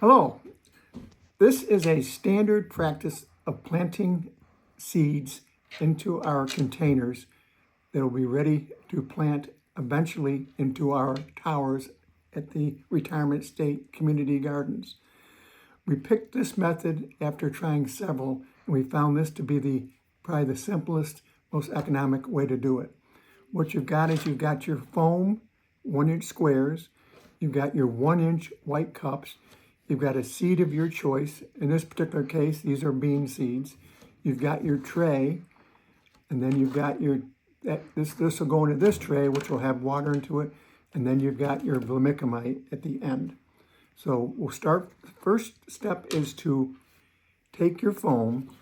Hello, this is a standard practice of planting seeds into our containers that will be ready to plant eventually into our towers at the Retirement State Community Gardens. We picked this method after trying several, and we found this to be probably the simplest, most economic way to do it. What you've got is you've got your foam 1-inch squares, you've got your 1-inch white cups, you've got a seed of your choice. In this particular case, these are bean seeds. You've got your tray, and then you've got this will go into this tray, which will have water into it, and then you've got your vermicomite at the end. So we'll start. The first step is to take your foam,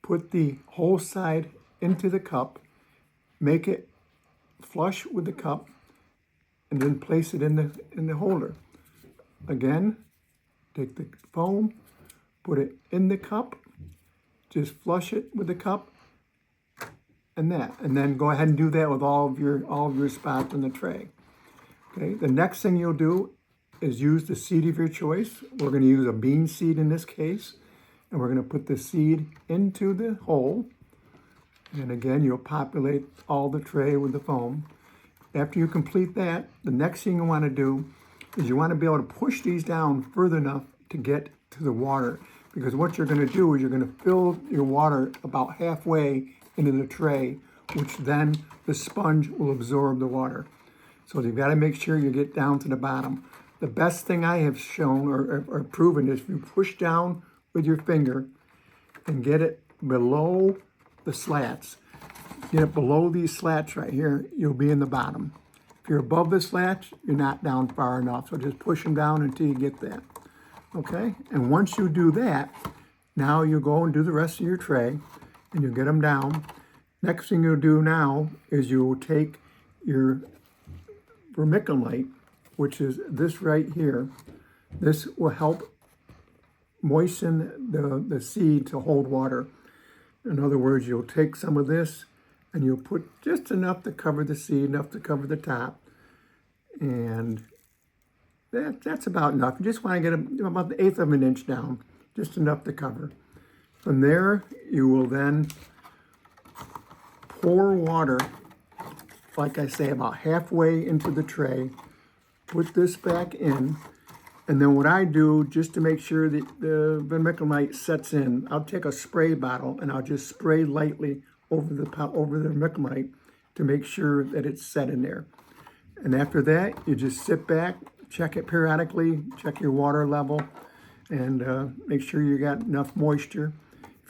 put the whole side into the cup, make it flush with the cup, and then place it in the holder. Again, take the foam, put it in the cup, just flush it with the cup, and then go ahead and do that with all of your spots in the tray. Okay. The next thing you'll do is use the seed of your choice. We're going to use a bean seed in this case, and we're going to put the seed into the hole. And again, you'll populate all the tray with the foam. After you complete that, the next thing you want to do is you want to be able to push these down further enough to get to the water. Because what you're going to do is you're going to fill your water about halfway into the tray, which then the sponge will absorb the water. So you've got to make sure you get down to the bottom. The best thing I have shown or proven is if you push down with your finger and get it below the slats, get it below these slats right here, you'll be in the bottom. If you're above the slats, you're not down far enough. So just push them down until you get that. Okay? And once you do that, now you go and do the rest of your tray and you get them down. Next thing you'll do now is you'll take your vermicomite, which is this right here. This will help moisten the seed to hold water. In other words, you'll take some of this and you'll put just enough to cover the seed, enough to cover the top. And that's about enough. You just want to get about the 1/8 of an inch down, just enough to cover. From there, you will then pour water, like I say, about halfway into the tray. Put this back in. And then what I do, just to make sure that the vermicomite sets in, I'll take a spray bottle and I'll just spray lightly over the vermicomite to make sure that it's set in there. And after that, you just sit back, check it periodically, check your water level, and make sure you got enough moisture.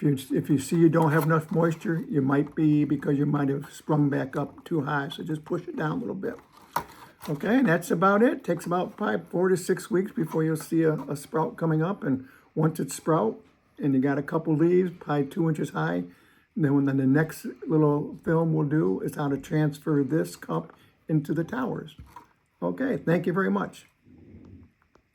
If you see you don't have enough moisture, you might be because you might have sprung back up too high. So just push it down a little bit. Okay, and that's about it. Takes about 4 to 6 weeks before you'll see a sprout coming up. And once it sprout and you got a couple leaves, probably 2 inches high, and then the next little film we'll do is how to transfer this cup into the towers. Okay, thank you very much.